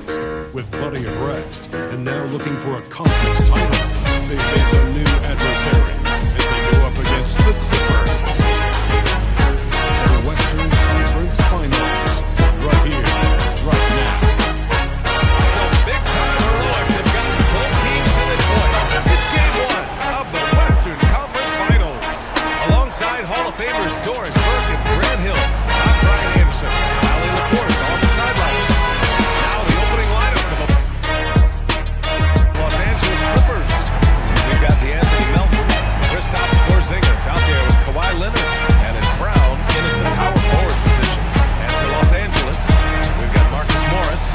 Warriors. With plenty of rest, and now looking for a conference title, they face a new adversary as they go up against the Clippers. Their Western Conference Finals, right here, right now. Some big-time heroics have gotten both teams to this point. It's Game 1 of the Western Conference Finals. Alongside Hall of Famers Doris Burke and Grant Hill, I'm Brian Anderson. Allie LaForce on the sideline. Now the opening lineup for the Los Angeles Clippers. We've got the Anthony Melton, Kristaps Porzingis out there with Kawhi Leonard, and it's Brown in at the power forward position. And for Los Angeles, we've got Marcus Morris.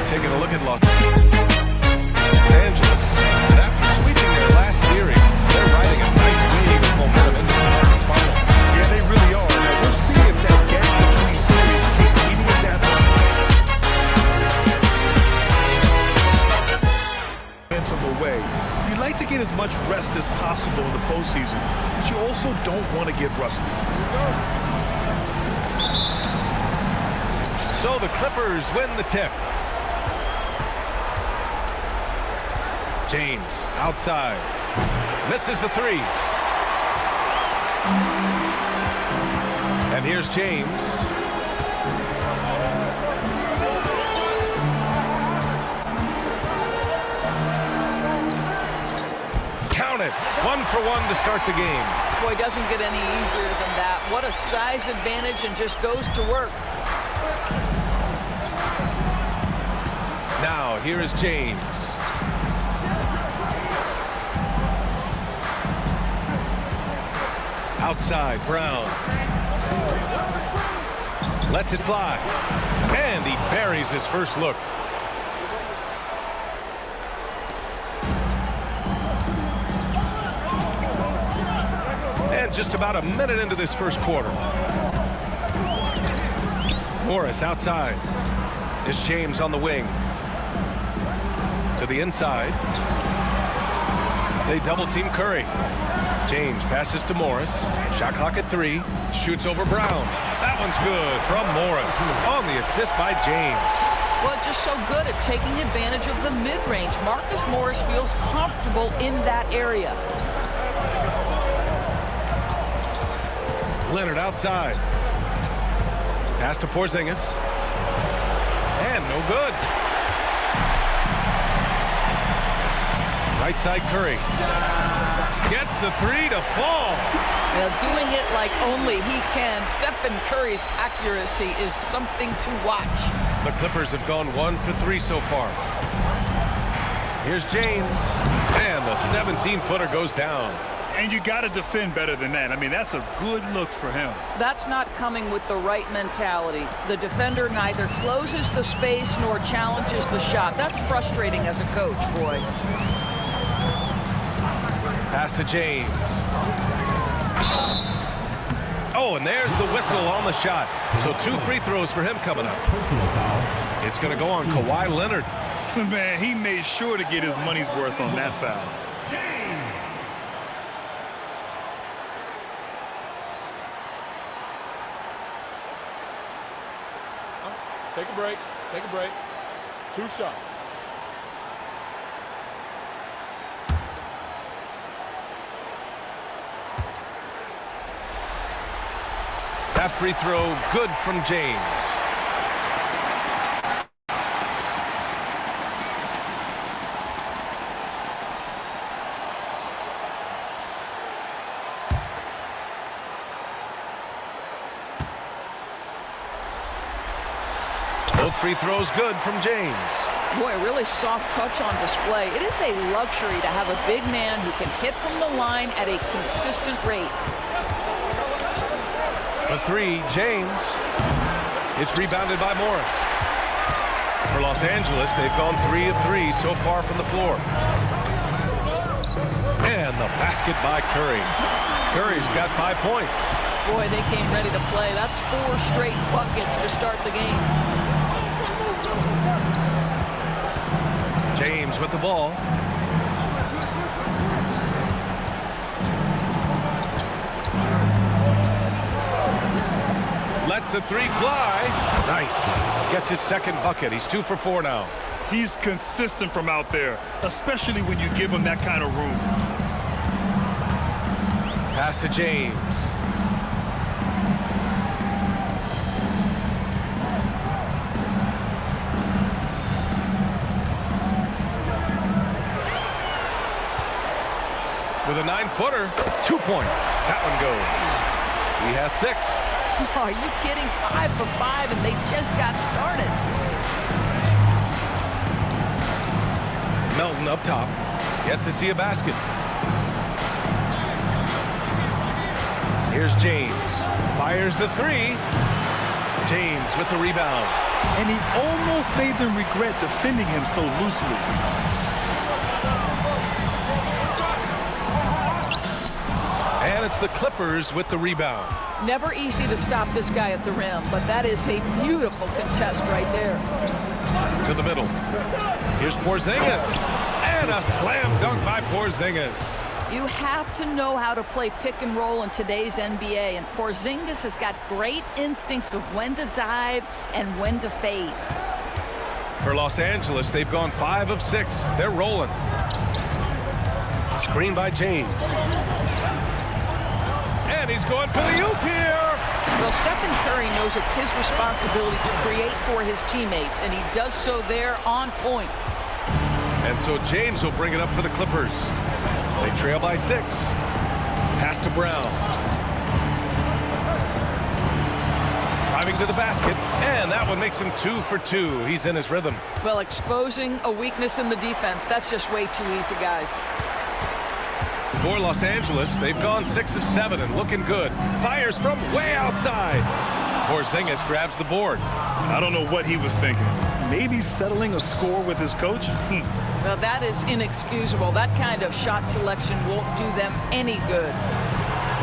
Taking a look at Los Angeles. And after sweeping their last series, they're riding a nice wave of momentum into the conference finals. Yeah, they really are. Now, we'll see if that gap between series takes any of that momentum away. You'd like to get as much rest as possible in the postseason, but you also don't want to get rusty. So the Clippers win the tip. James outside. Misses the three. And here's James. Count it. 1 for 1 to start the game. Boy, it doesn't get any easier than that. What a size advantage, and just goes to work. Now, here is James. Outside, Brown. Lets it fly. And he buries his first look. And just about a minute into this first quarter. Morris outside. Is James on the wing. To the inside. They double team Curry. James passes to Morris. Shot clock at 3. Shoots over Brown. That one's good from Morris. On the assist by James. Well, just so good at taking advantage of the mid-range. Marcus Morris feels comfortable in that area. Leonard outside. Pass to Porzingis. And no good. Right side Curry. Gets the 3 to fall. Well, doing it like only he can. Stephen Curry's accuracy is something to watch. The Clippers have gone 1 for 3 so far. Here's James. And the 17-footer goes down. And you got to defend better than that. I mean, that's a good look for him. That's not coming with the right mentality. The defender neither closes the space nor challenges the shot. That's frustrating as a coach, boy. Pass to James. Oh, and there's the whistle on the shot. So 2 free throws for him coming up. It's going to go on Kawhi Leonard. Man, he made sure to get his money's worth on that foul. Take a break. Take a break. 2 shots. That free throw good from James. Both free throws good from James. Boy, a really soft touch on display. It is a luxury to have a big man who can hit from the line at a consistent rate. For three, James. It's rebounded by Morris. For Los Angeles, they've gone 3 of 3 so far from the floor. And the basket by Curry. Curry's got 5 points. Boy, they came ready to play. That's 4 straight buckets to start the game. James with the ball. Lets the three fly. Nice. Gets his second bucket. He's 2 for 4 now. He's consistent from out there, especially when you give him that kind of room. Pass to James. With a 9-footer, 2 points. That one goes. He has 6. Are you kidding? 5 for 5, and they just got started. Melton up top. Yet to see a basket. Here's James. Fires the 3. James with the rebound. And he almost made them regret defending him so loosely. And it's the Clippers with the rebound. Never easy to stop this guy at the rim, but that is a beautiful contest right there. To the middle. Here's Porzingis. And a slam dunk by Porzingis. You have to know how to play pick and roll in today's NBA, and Porzingis has got great instincts of when to dive and when to fade. For Los Angeles, they've gone 5 of 6. They're rolling. Screen by James. And he's going for the oop here. Well, Stephen Curry knows it's his responsibility to create for his teammates, and he does so there on point. And so James will bring it up for the Clippers. They trail by 6. Pass to Brown. Driving to the basket, and that one makes him 2 for 2. He's in his rhythm. Well, exposing a weakness in the defense, that's just way too easy, guys. For Los Angeles, they've gone 6 of 7 and looking good. Fires from way outside. Porzingis grabs the board. I don't know what he was thinking. Maybe settling a score with his coach? Well, that is inexcusable. That kind of shot selection won't do them any good.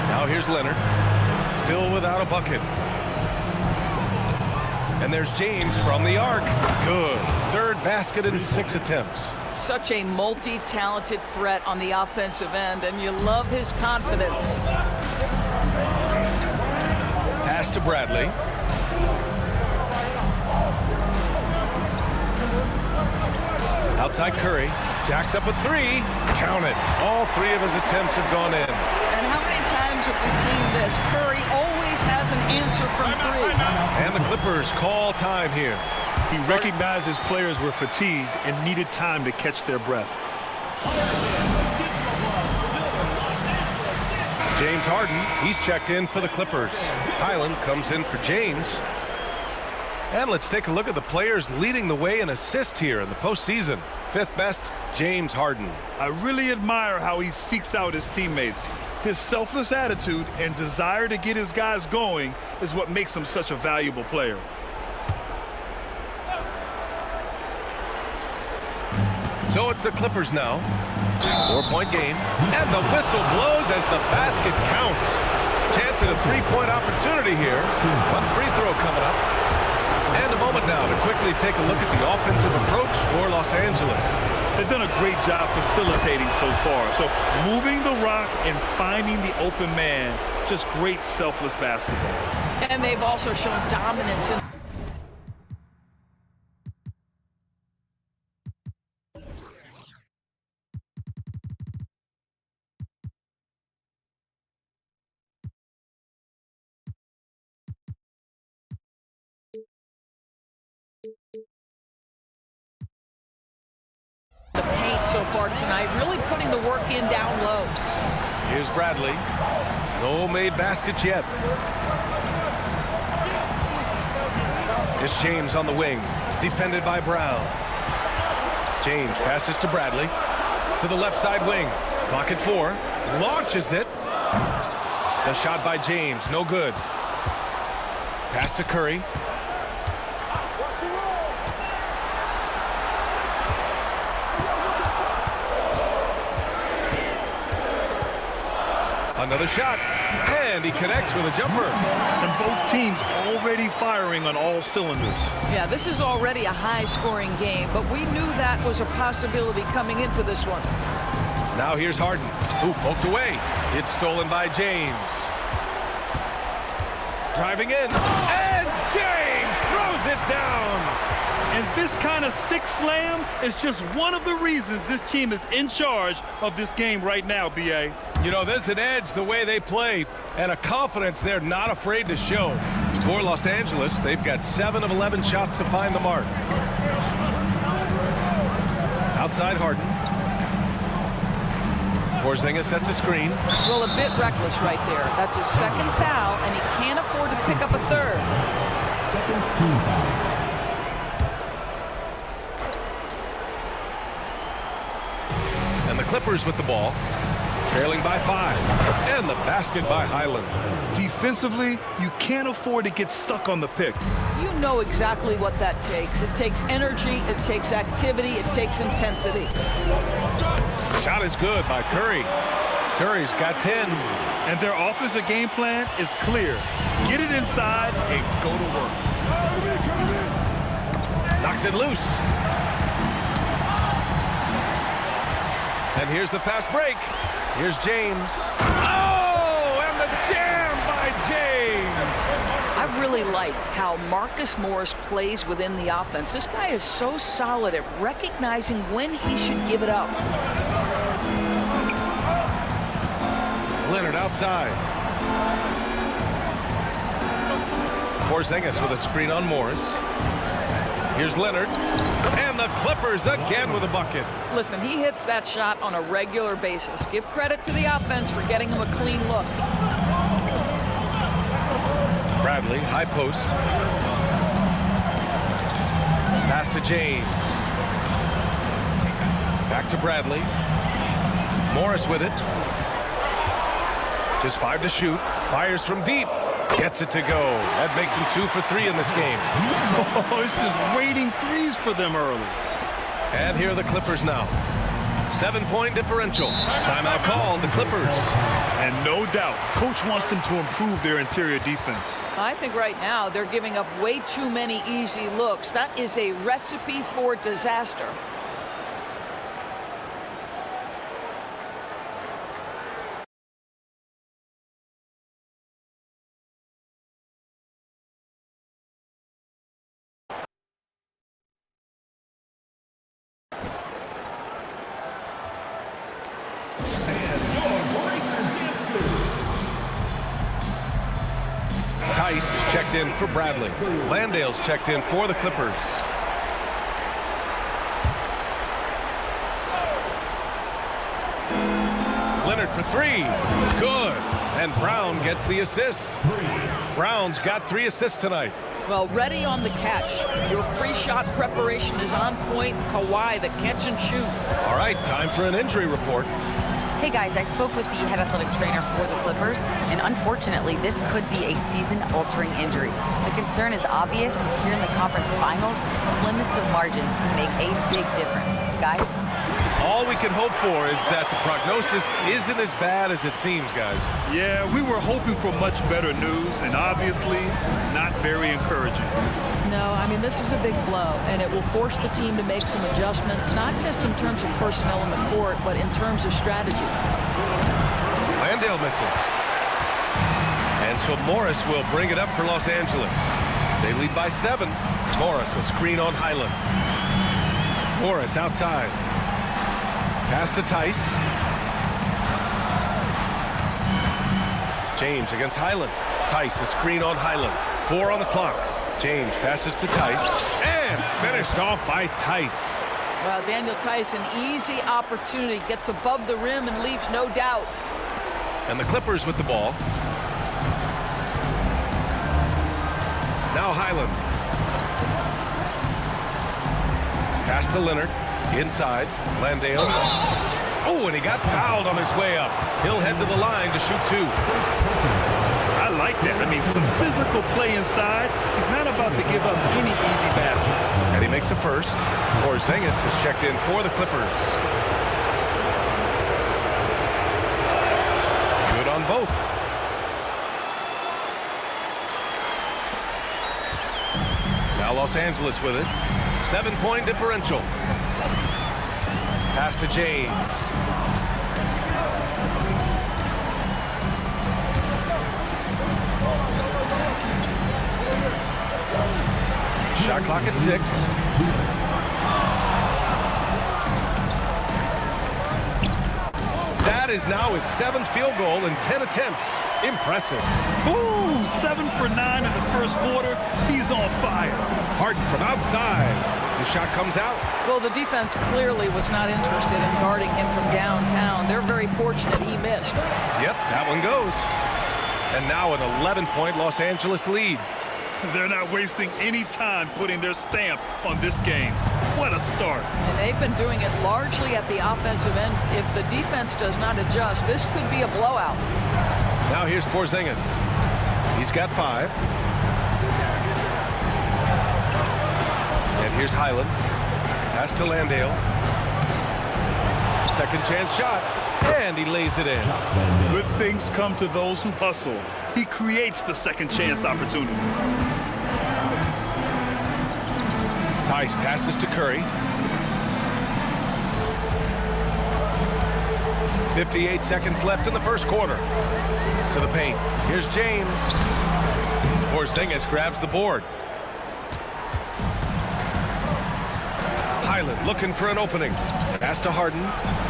Now here's Leonard. Still without a bucket. And there's James from the arc. Good. Third basket in 6 attempts. Such a multi-talented threat on the offensive end, and you love his confidence. Pass to Bradley. Outside Curry. Jacks up a 3. Count it. All 3 of his attempts have gone in. And how many times have we seen this? Curry always has an answer from 3. And the Clippers call time here. He recognized his players were fatigued and needed time to catch their breath. James Harden, he's checked in for the Clippers. Highland comes in for James. And let's take a look at the players leading the way in assists here in the postseason. 5th best, James Harden. I really admire how he seeks out his teammates. His selfless attitude and desire to get his guys going is what makes him such a valuable player. So it's the Clippers now. 4-point game. And the whistle blows as the basket counts. Chance at a 3-point opportunity here. One free throw coming up. And a moment now to quickly take a look at the offensive approach for Los Angeles. They've done a great job facilitating so far. So moving the rock and finding the open man, just great selfless basketball. And they've also shown dominance in the paint so far tonight, really putting the work in down low. Here's Bradley. No made baskets yet. It's James on the wing. Defended by Brown. James passes to Bradley. To the left side wing. Clock at 4. Launches it. The shot by James, no good. Pass to Curry. Another shot, and he connects with a jumper. And both teams already firing on all cylinders. Yeah, this is already a high-scoring game, but we knew that was a possibility coming into this one. Now here's Harden, who poked away. It's stolen by James. Driving in, and James throws it down. And this kind of sick slam is just one of the reasons this team is in charge of this game right now, B.A. You know, there's an edge the way they play and a confidence they're not afraid to show. For Los Angeles, they've got 7 of 11 shots to find the mark. Outside Harden. Porzingis sets a screen. Well, a bit reckless right there. That's his second foul, and he can't afford to pick up a third. Second team foul. And the Clippers with the ball, trailing by 5. And the basket by Highland. Defensively, you can't afford to get stuck on the pick. You know exactly what that takes. It takes energy, it takes activity, it takes intensity. Shot is good by Curry. Curry's got 10. And their offensive game plan is clear. Get it inside and go to work. Knocks it loose. And here's the fast break. Here's James. Oh, and the jam by James. I really like how Marcus Morris plays within the offense. This guy is so solid at recognizing when he should give it up. Leonard outside. Porzingis with a screen on Morris. Here's Leonard. And the Clippers again with a bucket. Listen, he hits that shot on a regular basis. Give credit to the offense for getting him a clean look. Bradley, high post. Pass to James. Back to Bradley. Morris with it. Just 5 to shoot. Fires from deep. Gets it to go. That makes him 2 for 3 in this game. Oh, it's just waiting threes for them early. And here are the Clippers now. 7-point differential. Timeout call, the Clippers. And no doubt, coach wants them to improve their interior defense. I think right now they're giving up way too many easy looks. That is a recipe for disaster. Tice is checked in for Bradley. Landale's checked in for the Clippers. Leonard for 3. Good. And Brown gets the assist. Brown's got 3 assists tonight. Well, ready on the catch. Your pre-shot preparation is on point. Kawhi, the catch and shoot. All right, time for an injury report. Hey guys, I spoke with the head athletic trainer for the Clippers, and unfortunately, this could be a season-altering injury. The concern is obvious. Here in the conference finals, the slimmest of margins can make a big difference. Guys? All we can hope for is that the prognosis isn't as bad as it seems, guys. Yeah, we were hoping for much better news, and obviously not very encouraging. No, I mean, this is a big blow, and it will force the team to make some adjustments, not just in terms of personnel in the court, but in terms of strategy. Landale misses. And so Morris will bring it up for Los Angeles. They lead by 7. Morris, a screen on Highland. Morris outside. Pass to Tice. James against Highland. Tice, a screen on Highland. 4 on the clock. James passes to Tice. And finished off by Tice. Well, Daniel Tice, an easy opportunity. Gets above the rim and leaves no doubt. And the Clippers with the ball. Now Highland. Pass to Leonard. Inside. Landale. Oh, and he got fouled on his way up. He'll head to the line to shoot 2. I like that. I mean, some physical play inside. He's not about to give up any easy baskets. And he makes a first. Porzingis has checked in for the Clippers. Good on both. Now Los Angeles with it. 7-point differential. Pass to James. Shot clock at 6. That is now his 7th field goal in 10 attempts. Impressive. Ooh, 7 for 9 in the first quarter. He's on fire. Harden from outside. The shot comes out. Well, the defense clearly was not interested in guarding him from downtown. They're very fortunate he missed. Yep, that one goes. And now an 11-point Los Angeles lead. They're not wasting any time putting their stamp on this game. What a start. And they've been doing it largely at the offensive end. If the defense does not adjust, this could be a blowout. Now here's Porzingis. He's got 5. And here's Highland. Pass to Landale. Second chance shot. And he lays it in. Good things come to those who hustle. He creates the second chance opportunity. Tice passes to Curry. 58 seconds left in the first quarter. To the paint. Here's James. Porzingis grabs the board. Highland looking for an opening. Pass to Harden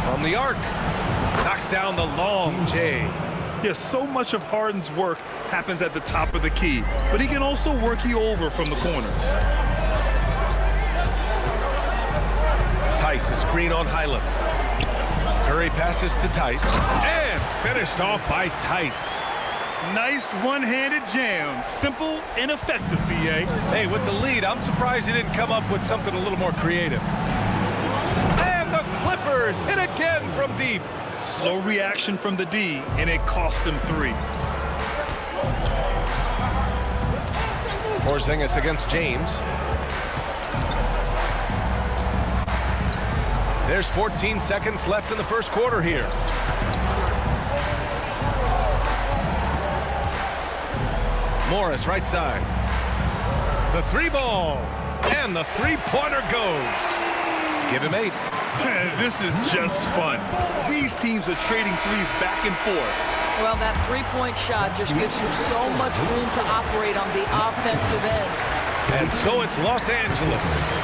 from the arc. Knocks down the long J. Yes, so much of Harden's work happens at the top of the key, but he can also work you over from the corner. Tice, a screen on Highland. Curry passes to Tice. And finished off by Tice. Nice one-handed jam. Simple and effective, B.A. Hey, with the lead, I'm surprised he didn't come up with something a little more creative. And the Clippers hit again from deep. Slow reaction from the D, and it cost them 3. Porzingis against James. There's 14 seconds left in the first quarter here. Morris, right side. The 3-ball. And the 3-pointer goes. Give him 8. This is just fun. These teams are trading threes back and forth. Well, that 3-point shot just gives you so much room to operate on the offensive end. And so it's Los Angeles,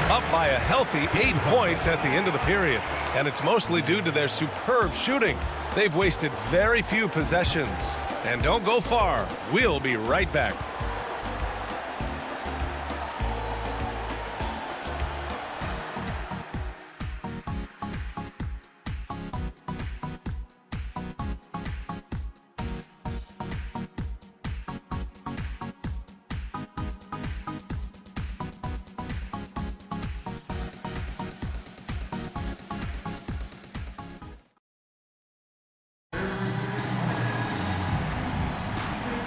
up by a healthy 8 points at the end of the period. And it's mostly due to their superb shooting. They've wasted very few possessions. And don't go far. We'll be right back.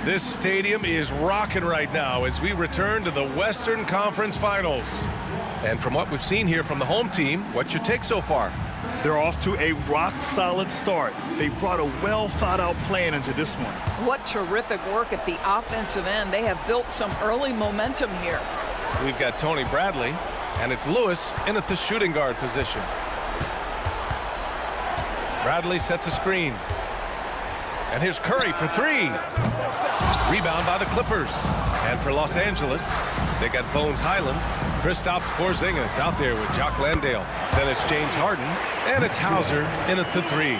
This stadium is rocking right now as we return to the Western Conference Finals. And from what we've seen here from the home team, what's your take so far? They're off to a rock-solid start. They brought a well-thought-out plan into this one. What terrific work at the offensive end. They have built some early momentum here. We've got Tony Bradley, and it's Lewis in at the shooting guard position. Bradley sets a screen. And here's Curry for 3. Rebound by the Clippers. And for Los Angeles, they got Bones Highland. Kristaps Porzingis out there with Jock Landale. Then it's James Harden, and it's Hauser in at the 3.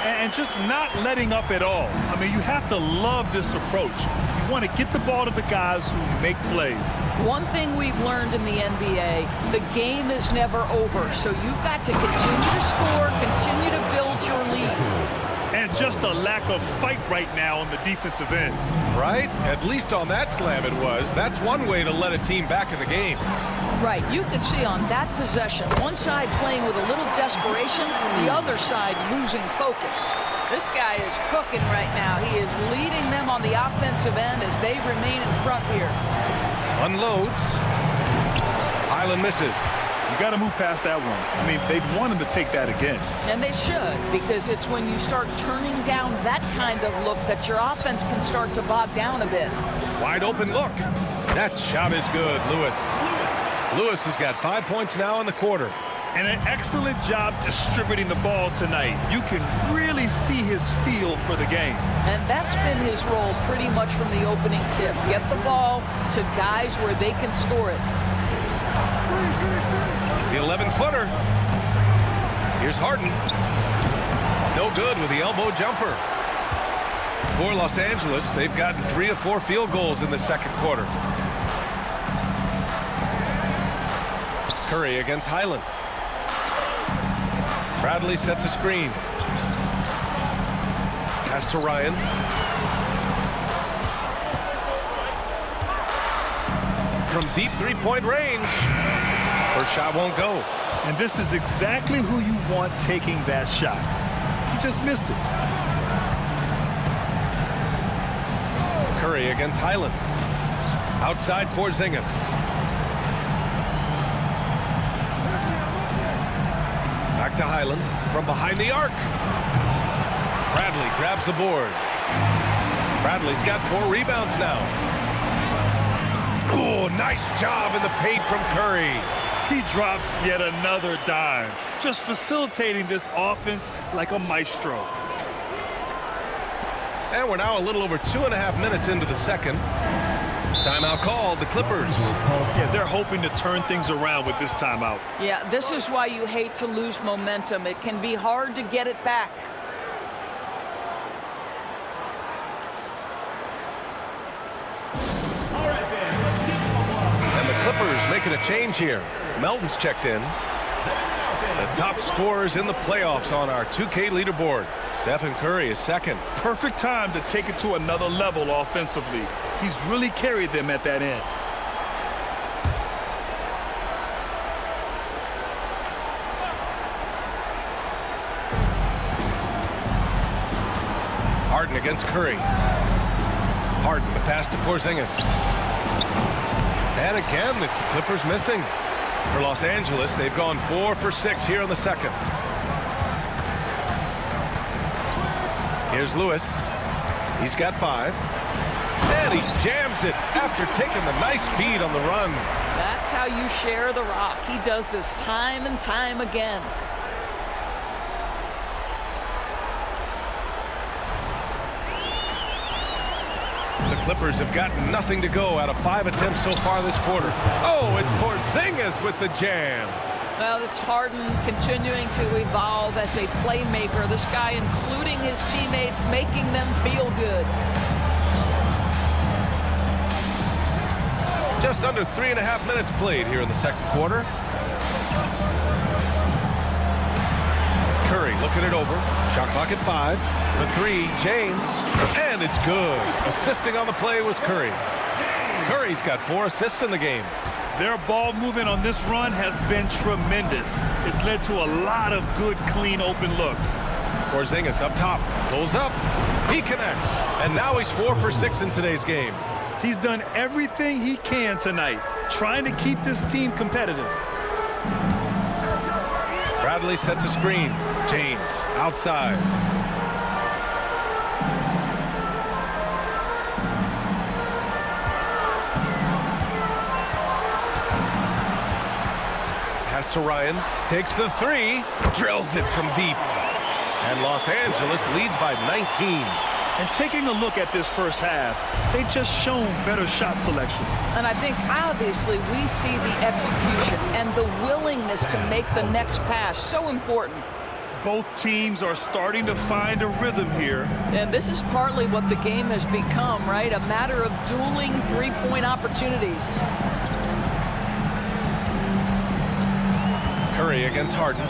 And just not letting up at all. I mean, you have to love this approach. You want to get the ball to the guys who make plays. One thing we've learned in the NBA, the game is never over. So you've got to continue to score, continue to build your lead. And just a lack of fight right now on the defensive end. Right? At least on that slam it was. That's one way to let a team back in the game. Right, you could see on that possession, one side playing with a little desperation, the other side losing focus. This guy is cooking right now. He is leading them on the offensive end as they remain in front here. Unloads. Highland misses. You got to move past that one. I mean, they'd want him to take that again. And they should, because it's when you start turning down that kind of look that your offense can start to bog down a bit. Wide open look. That shot is good, Lewis. Lewis has got 5 points now in the quarter. And an excellent job distributing the ball tonight. You can really see his feel for the game. And that's been his role pretty much from the opening tip. Get the ball to guys where they can score it. The 11-footer. Here's Harden. No good with the elbow jumper. For Los Angeles, they've gotten 3 of 4 field goals in the second quarter. Curry against Highland. Bradley sets a screen. Pass to Ryan. From deep three-point range. First shot won't go. And this is exactly who you want taking that shot. He just missed it. Curry against Highland. Outside Porzingis. Back to Highland from behind the arc. Bradley grabs the board. Bradley's got 4 rebounds now. Oh, nice job in the paint from Curry. He drops yet another dime, just facilitating this offense like a maestro. And we're now a little over 2.5 minutes into the second. Timeout called, the Clippers. Yeah, they're hoping to turn things around with this timeout. Yeah, this is why you hate to lose momentum. It can be hard to get it back. And the Clippers making a change here. Melton's checked in. The top scorers in the playoffs on our 2K leaderboard. Stephen Curry is second. Perfect time to take it to another level offensively. He's really carried them at that end. Harden against Curry. Harden, the pass to Porzingis. And again, it's the Clippers missing. For Los Angeles, they've gone 4 for 6 here in the second. Here's Lewis. He's got 5. And he jams it after taking the nice feed on the run. That's how you share the rock. He does this time and time again. The Clippers have got nothing to go out of 5 attempts so far this quarter. Oh, it's Porzingis with the jam. Well, it's Harden continuing to evolve as a playmaker. This guy including his teammates, making them feel good. Just under 3.5 minutes played here in the second quarter. Curry looking it over. Shot clock at 5. The 3, James. And it's good. Assisting on the play was Curry. Curry's got 4 assists in the game. Their ball movement on this run has been tremendous. It's led to a lot of good, clean, open looks. Porzingis up top. Pulls up. He connects. And now he's 4 for 6 in today's game. He's done everything he can tonight, trying to keep this team competitive. Bradley sets a screen. James outside. Pass to Ryan. Takes the 3. Drills it from deep. And Los Angeles leads by 19. And taking a look at this first half, they've just shown better shot selection. And I think obviously we see the execution and the willingness to make the next pass so important. Both teams are starting to find a rhythm here. And this is partly what the game has become, right? A matter of dueling three-point opportunities. Curry against Harden.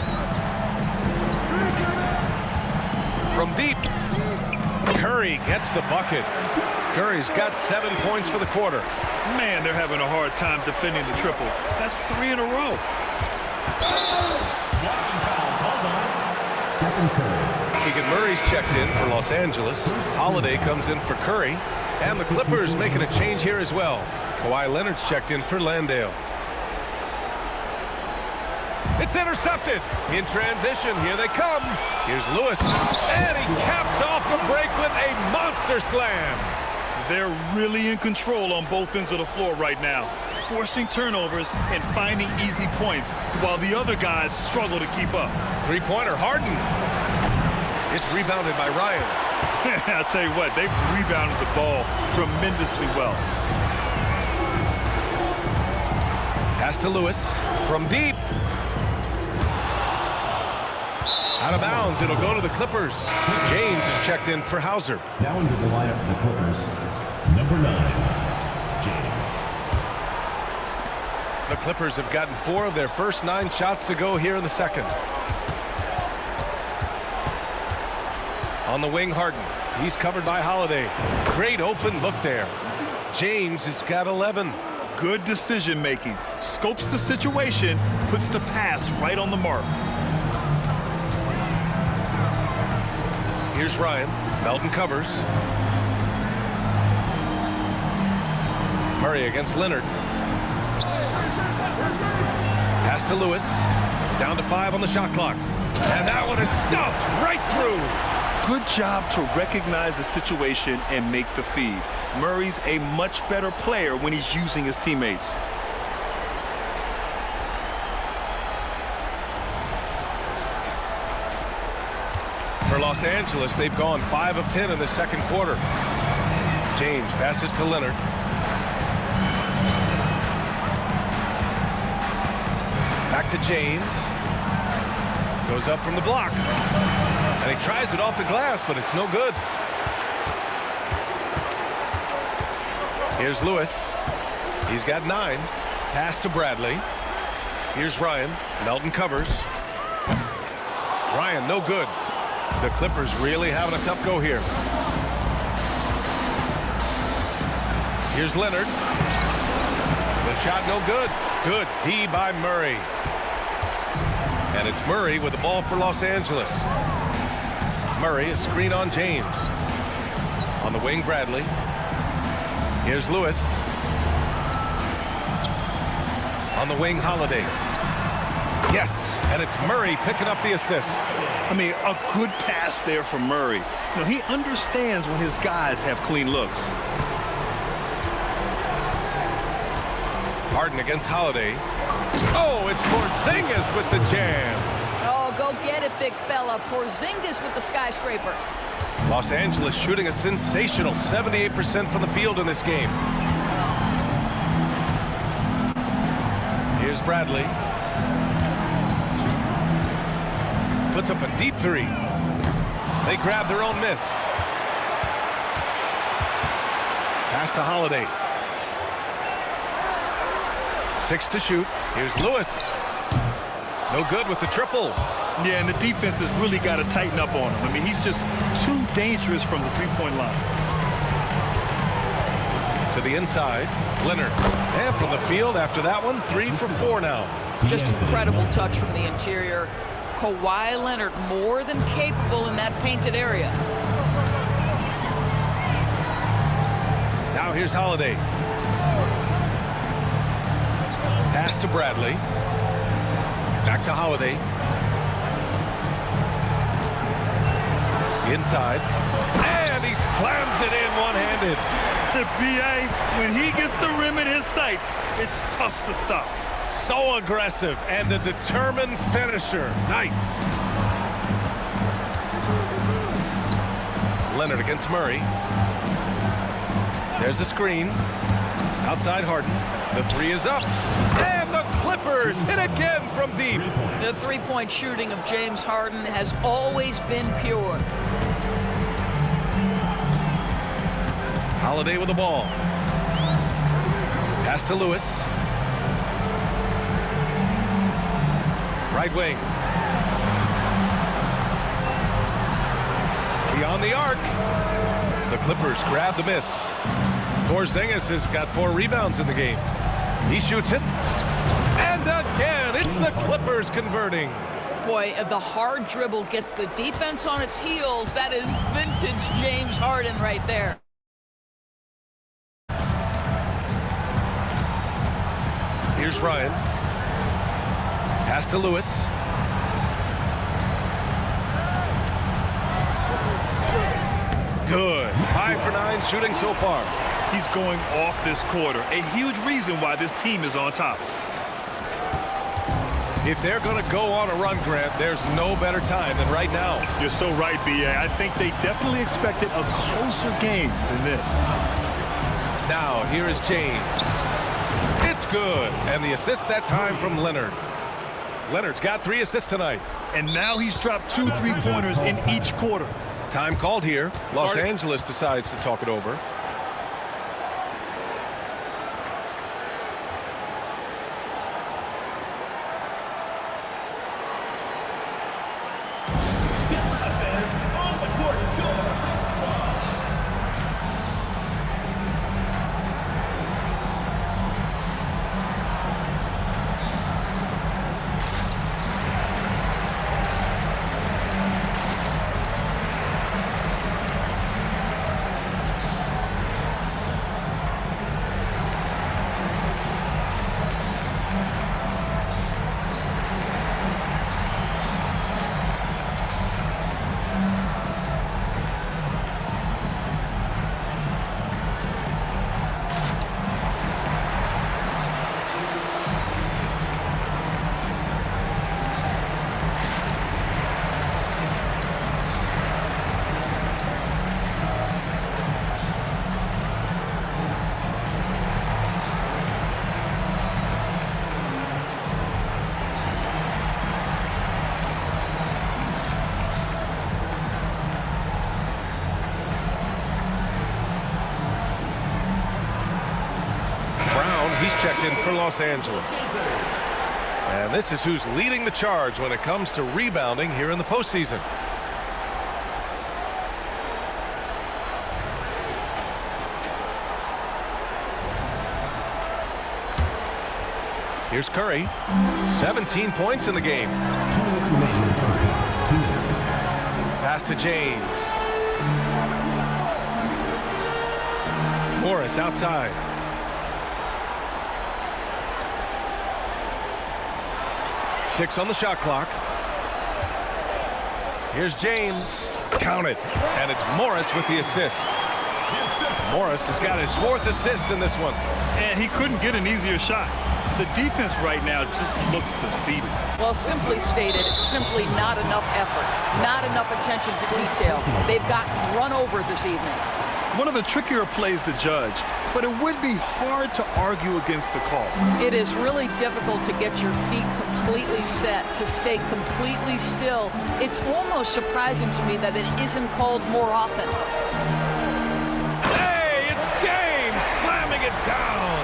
From deep. Curry gets the bucket. Curry's got 7 points for the quarter. Man, they're having a hard time defending the triple. That's 3 in a row. Stephen Curry. Keegan Murray's checked in for Los Angeles. Holiday comes in for Curry. And the Clippers making a change here as well. Kawhi Leonard's checked in for Landale. It's intercepted. In transition, here they come. Here's Lewis. And he caps off the break with a monster slam. They're really in control on both ends of the floor right now, forcing turnovers and finding easy points while the other guys struggle to keep up. Three-pointer, Harden. It's rebounded by Ryan. I'll tell you what, they've rebounded the ball tremendously well. Pass to Lewis from deep. Out of bounds, it'll go to the Clippers. James is checked in for Hauser. Now into the lineup for the Clippers, number 9, James. The Clippers have gotten 4 of their first 9 shots to go here in the second. On the wing, Harden. He's covered by Holiday. Great open look there. James has got 11. Good decision making. Scopes the situation, puts the pass right on the mark. Here's Ryan. Melton covers. Murray against Leonard. Pass to Lewis. Down to 5 on the shot clock. And that one is stuffed right through. Good job to recognize the situation and make the feed. Murray's a much better player when he's using his teammates. For Los Angeles, they've gone 5 of 10 in the second quarter. James passes to Leonard. Back to James. Goes up from the block. And he tries it off the glass, but it's no good. Here's Lewis. He's got 9. Pass to Bradley. Here's Ryan. Melton covers. Ryan, no good. The Clippers really having a tough go here. Here's Leonard. The shot no good. Good D by Murray. And it's Murray with the ball for Los Angeles. Murray, a screen on James. On the wing, Bradley. Here's Lewis. On the wing, Holiday. Yes, and it's Murray picking up the assist. I mean, a good pass there from Murray. You know, he understands when his guys have clean looks. Harden against Holiday. Oh, it's Porzingis with the jam. Oh, go get it, big fella. Porzingis with the skyscraper. Los Angeles shooting a sensational 78% from the field in this game. Here's Bradley. Puts up a deep 3. They grab their own miss. Pass to Holiday. 6 to shoot. Here's Lewis. No good with the triple. Yeah, and the defense has really got to tighten up on him. I mean, he's just too dangerous from the three-point line. To the inside, Leonard. And from the field after that one, 3 for 4 now. Just incredible touch from the interior. Kawhi Leonard more than capable in that painted area. Now here's Holiday. Pass to Bradley. Back to Holiday. Inside. And he slams it in one-handed. The BA, when he gets the rim in his sights, it's tough to stop. So aggressive and a determined finisher. Nice. Leonard against Murray. There's a screen. Outside Harden. The 3 is up. And the Clippers hit again from deep. The three-point shooting of James Harden has always been pure. Holiday with the ball. Pass to Lewis. Right wing. Beyond the arc. The Clippers grab the miss. Porzingis has got 4 rebounds in the game. He shoots it. And again, it's the Clippers converting. Boy, the hard dribble gets the defense on its heels. That is vintage James Harden right there. Here's Ryan. Pass to Lewis. Good. 5 for 9 shooting so far. He's going off this quarter. A huge reason why this team is on top. If they're going to go on a run, Grant, there's no better time than right now. You're so right, B.A. I think they definitely expected a closer game than this. Now, here is James. It's good. And the assist that time from Leonard. Leonard's got 3 assists tonight. And now he's dropped 2 3-pointers in each quarter. Time called here. Los Angeles decides to talk it over. He's checked in for Los Angeles. And this is who's leading the charge when it comes to rebounding here in the postseason. Here's Curry. 17 points in the game. 2 minutes remaining in the first half. 2 minutes. Pass to James. Morris outside. Six on the shot clock. Here's James. Count it. And it's Morris with the assist. Morris has got his 4th assist in this one. And he couldn't get an easier shot. The defense right now just looks defeated. Well, simply stated, simply not enough effort. Not enough attention to detail. They've gotten run over this evening. One of the trickier plays to judge, but it would be hard to argue against the call. It is really difficult to get your feet completely set, to stay completely still. It's almost surprising to me that it isn't called more often. Hey, it's James slamming it down.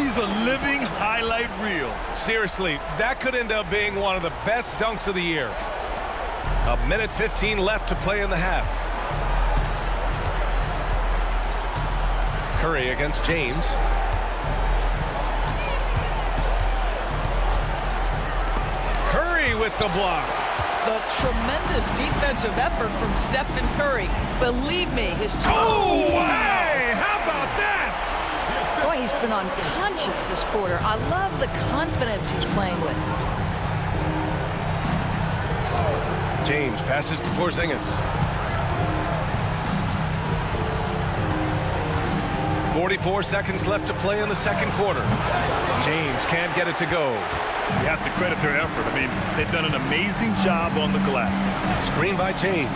He's a living highlight reel. Seriously, that could end up being one of the best dunks of the year. 1:15 left to play in the half. Curry against James. Curry with the block. The tremendous defensive effort from Stephen Curry. Believe me, his Oh, hey, how about that? Boy, he's been unconscious this quarter. I love the confidence he's playing with. James passes to Porzingis. 44 seconds left to play in the second quarter. James can't get it to go. You have to credit their effort. I mean, they've done an amazing job on the glass. Screen by James.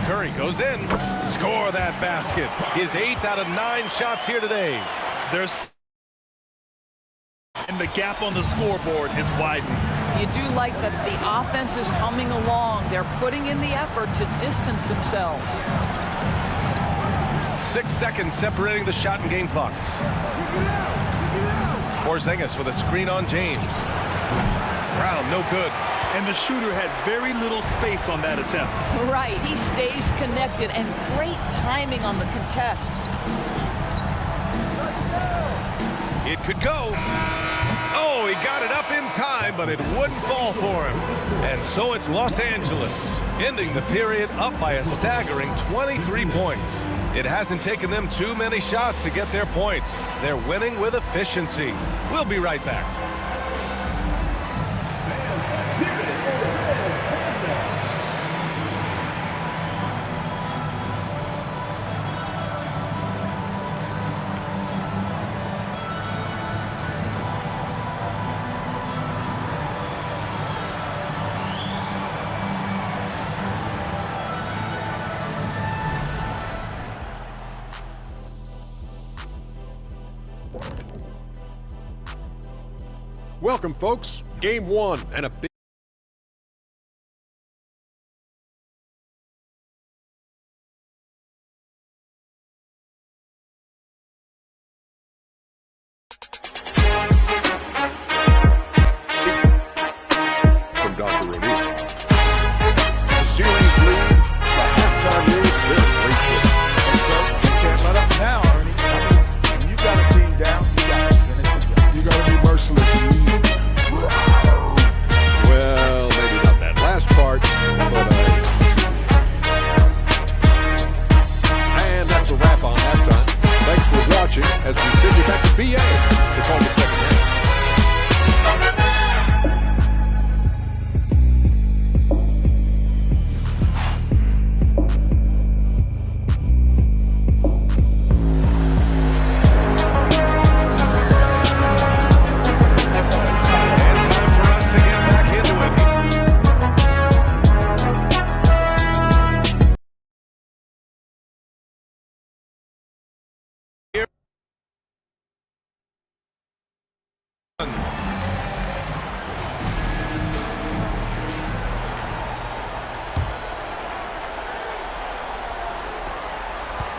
Curry goes in. Score that basket. His 8th out of 9 shots here today. And the gap on the scoreboard is widening. You do like that the offense is humming along. They're putting in the effort to distance themselves. 6 seconds separating the shot and game clocks. Porzingis with a screen on James. Brown, no good. And the shooter had very little space on that attempt. Right, he stays connected, and great timing on the contest. It could go. Oh, he got it up in time, but it wouldn't fall for him. And so it's Los Angeles, ending the period up by a staggering 23 points. It hasn't taken them too many shots to get their points. They're winning with efficiency. We'll be right back. Welcome, folks. Game 1 and a big from Dr. O'Neill. The series lead, the halftime lead, they're great shape. And so you can't let up now, Ernie. I mean, when you got a team down, you got to finish the job. You got to be merciless. Well, maybe not that last part, but and that's a wrap on halftime. Thanks for watching as we send you back to BA to call the second half.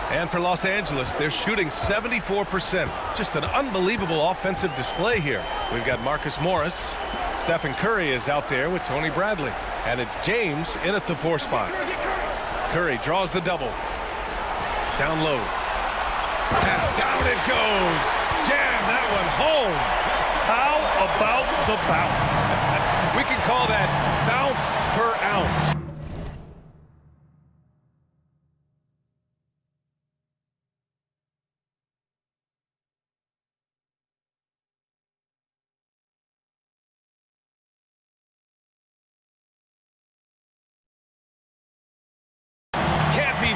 And for Los Angeles, they're shooting 74%. Just an unbelievable offensive display here. We've got Marcus Morris. Stephen Curry is out there with Tony Bradley. And it's James in at the 4 spot. Curry draws the double. Down low. And down it goes. Jam that one home. How about the bounce? We can call that bounce per ounce.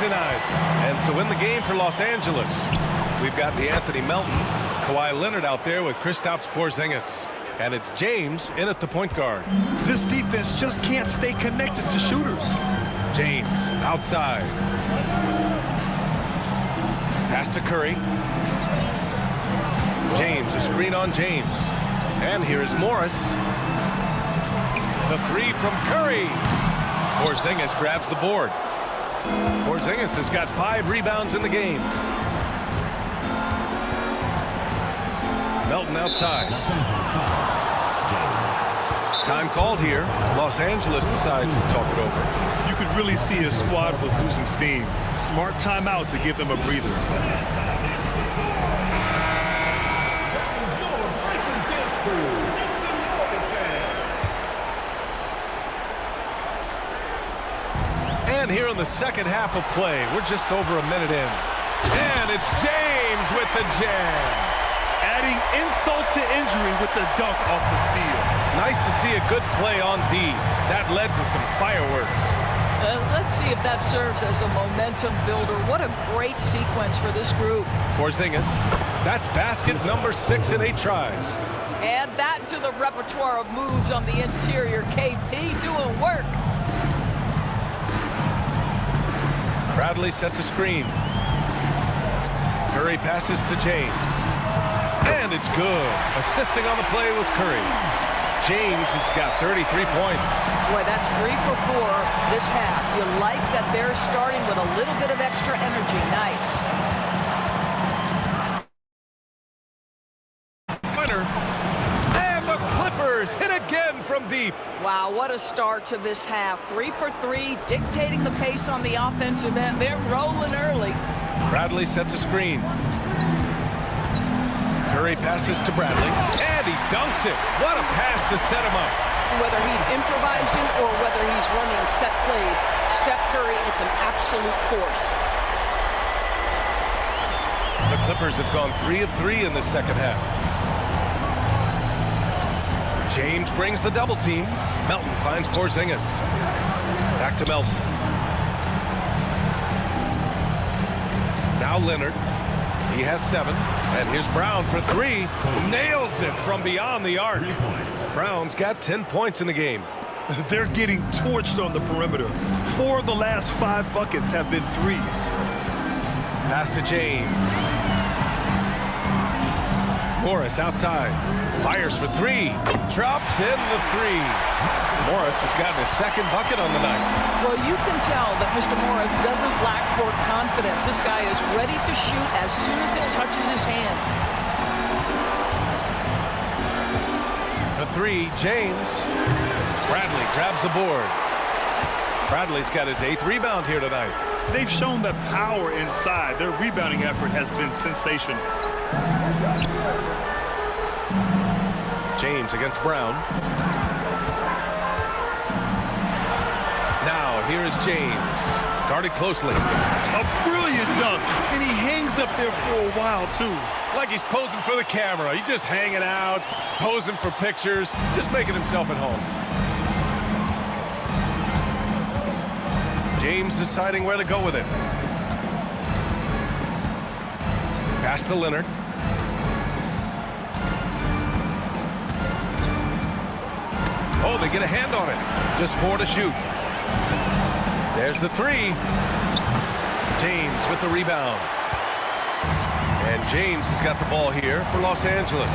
Denied. And so in the game for Los Angeles, we've got the Anthony Melton, Kawhi Leonard out there with Kristaps Porzingis. And it's James in at the point guard. This defense just can't stay connected to shooters. James outside. Pass to Curry. James, a screen on James. And here is Morris. The 3 from Curry. Porzingis grabs the board. Porzingis has got 5 rebounds in the game. Melton outside. Time called here. Los Angeles decides to talk it over. You could really see his squad was losing steam. Smart timeout to give them a breather. And here in the second half of play, we're just over a minute in. And it's James with the jam. Adding insult to injury with the dunk off the steal. Nice to see a good play on D. That led to some fireworks. Let's see if that serves as a momentum builder. What a great sequence for this group. Porzingis. That's basket number 6 in 8 tries. Add that to the repertoire of moves on the interior. KP doing work. Bradley sets a screen. Curry passes to James. And it's good. Assisting on the play was Curry. James has got 33 points. Boy, that's 3 for 4 this half. You like that they're starting with a little bit of extra energy. Nice. Winner. And the Clippers hit again from deep. Wow, what a start to this half. 3 for 3, dictating the pace on the offensive end. They're rolling early. Bradley sets a screen. Curry passes to Bradley, and he dunks it. What a pass to set him up. Whether he's improvising or whether he's running set plays, Steph Curry is an absolute force. The Clippers have gone 3 of 3 in the second half. James brings the double team. Melton finds Porzingis. Back to Melton. Now Leonard. He has 7. And here's Brown for 3. Nails it from beyond the arc. Brown's got 10 points in the game. They're getting torched on the perimeter. 4 of the last 5 buckets have been threes. Pass to James. Morris outside. Fires for 3. Drops in the 3. Morris has gotten his second bucket on the night. Well, you can tell that Mr. Morris doesn't lack for confidence. This guy is ready to shoot as soon as it touches his hands. The 3, James. Bradley grabs the board. Bradley's got his 8th rebound here tonight. They've shown that power inside. Their rebounding effort has been sensational. James against Brown. Now, here is James. Guarded closely. A brilliant dunk, and he hangs up there for a while, too. Like he's posing for the camera. He's just hanging out, posing for pictures, just making himself at home. James deciding where to go with it. Pass to Leonard. Oh, they get a hand on it. Just 4 to shoot. There's the 3. James with the rebound. And James has got the ball here for Los Angeles.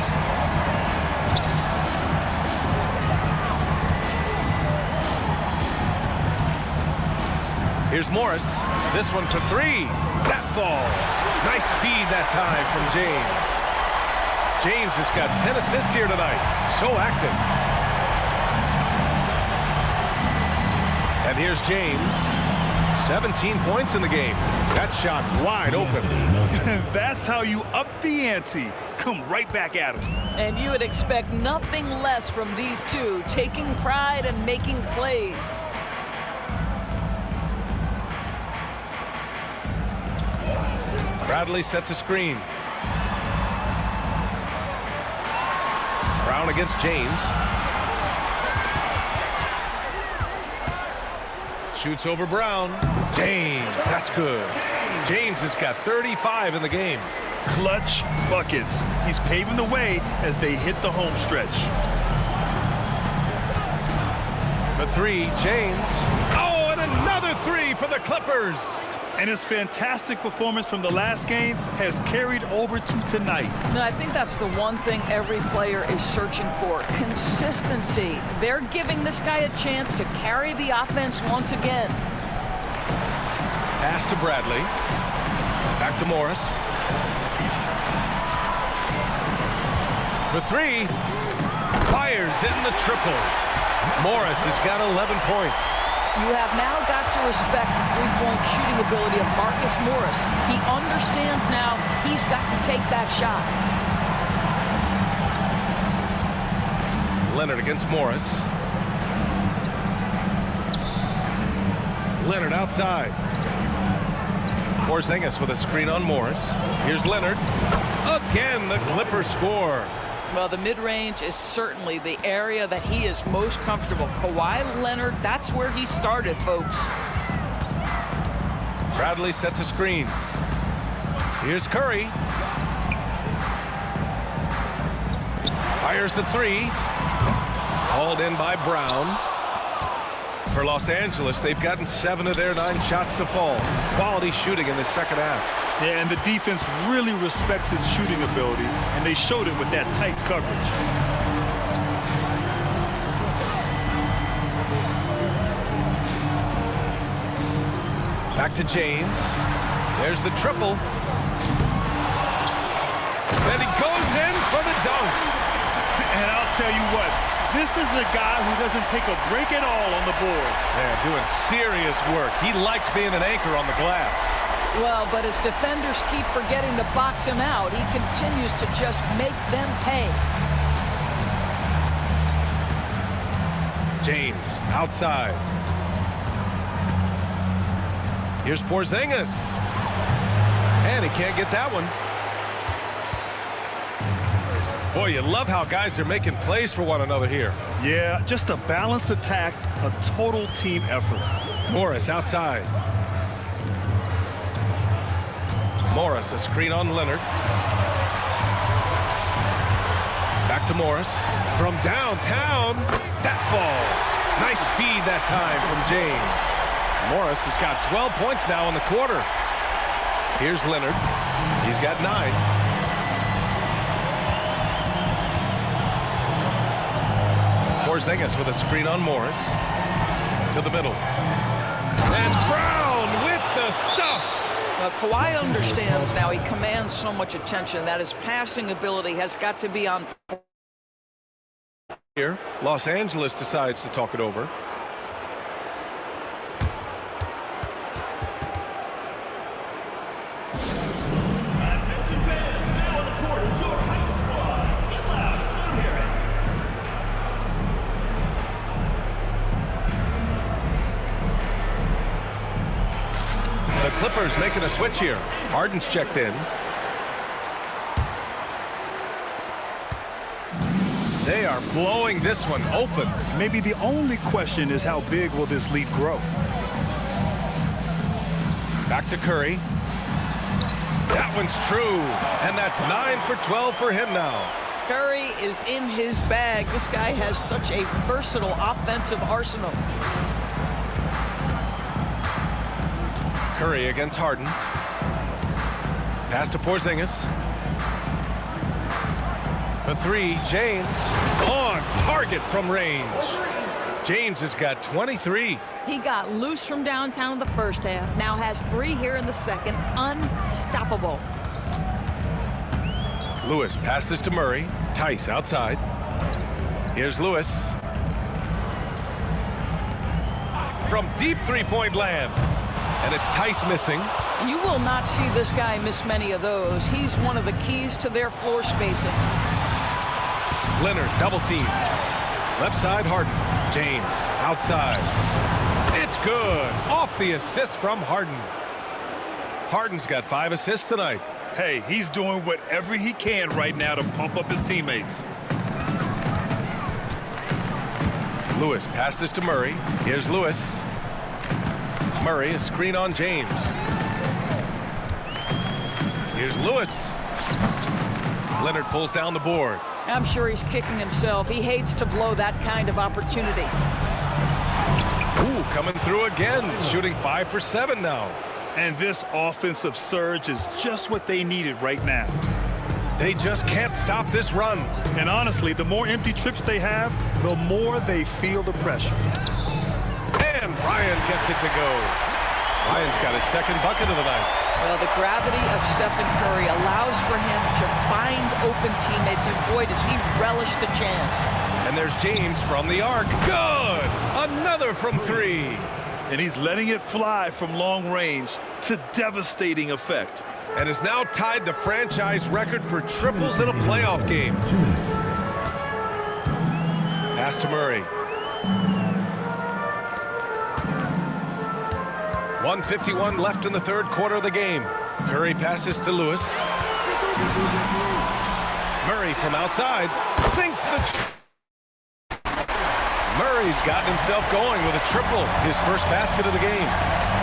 Here's Morris. This one for 3. That falls. Nice feed that time from James. James has got 10 assists here tonight. So active. And here's James. 17 points in the game. That shot wide open. That's how you up the ante. Come right back at him. And you would expect nothing less from these two, taking pride and making plays. Bradley sets a screen. Brown against James. Shoots over Brown. James, that's good. James has got 35 in the game. Clutch buckets. He's paving the way as they hit the home stretch. The 3, James. Oh, and another 3 for the Clippers. And his fantastic performance from the last game has carried over to tonight. No, I think that's the one thing every player is searching for, consistency. They're giving this guy a chance to carry the offense once again. Pass to Bradley. Back to Morris. For 3. Fires in the triple. Morris has got 11 points. You have now got to respect the three-point shooting ability of Marcus Morris. He understands now he's got to take that shot. Leonard against Morris. Leonard outside. Porzingis with a screen on Morris. Here's Leonard. Again, the Clippers score. Well, the mid-range is certainly the area that he is most comfortable. Kawhi Leonard, that's where he started, folks. Bradley sets a screen. Here's Curry. Fires the 3. Hauled in by Brown. For Los Angeles, they've gotten 7 of their 9 shots to fall. Quality shooting in the second half. Yeah, and the defense really respects his shooting ability, and they showed it with that tight coverage. Back to James. There's the triple. Then he goes in for the dunk. And I'll tell you what, This is a guy who doesn't take a break at all on the boards. Man, doing serious work. He likes being an anchor on the glass. Well, but as defenders keep forgetting to box him out, he continues to just make them pay. James outside. Here's Porzingis. And he can't get that one. Boy, you love how guys are making plays for one another here. Yeah, just a balanced attack, a total team effort. Morris outside. Morris, a screen on Leonard. Back to Morris. From downtown, that falls. Nice feed that time from James. Morris has got 12 points now in the quarter. Here's Leonard. He's got 9. Porzingis with a screen on Morris. To the middle. And Brown with the stuff. Kawhi understands now. He commands so much attention that his passing ability has got to be on. Here, Los Angeles decides to talk it over. The Clippers making a switch here. Harden's checked in. They are blowing this one open. Maybe the only question is how big will this lead grow? Back to Curry. That one's true. And that's 9 for 12 for him now. Curry is in his bag. This guy has such a versatile offensive arsenal. Curry against Harden. Pass to Porzingis. For 3, James. On target from range. James has got 23. He got loose from downtown in the first half. Now has 3 here in the second. Unstoppable. Lewis passes to Murray. Tice outside. Here's Lewis. From deep three-point land. And it's Tice missing. And you will not see this guy miss many of those. He's one of the keys to their floor spacing. Leonard double team. Left side Harden. James outside. It's good. Off the assist from Harden. Harden's got 5 assists tonight. Hey, he's doing whatever he can right now to pump up his teammates. Lewis passes to Murray. Here's Lewis. Murray, a screen on James. Here's Lewis. Leonard pulls down the board. I'm sure he's kicking himself. He hates to blow that kind of opportunity. Ooh, coming through again. Shooting 5 for 7 now. And this offensive surge is just what they needed right now. They just can't stop this run. And honestly, the more empty trips they have, the more they feel the pressure. And Ryan gets it to go. Ryan's got his second bucket of the night. Well, the gravity of Stephen Curry allows for him to find open teammates, and boy, does he relish the chance. And there's James from the arc. Good! Another from 3. And he's letting it fly from long range to devastating effect. And has now tied the franchise record for triples in a playoff game. 2 minutes. Pass to Murray. 1:51 left in the third quarter of the game. Curry passes to Lewis. Murray from outside sinks the... Murray's gotten himself going with a triple, his first basket of the game.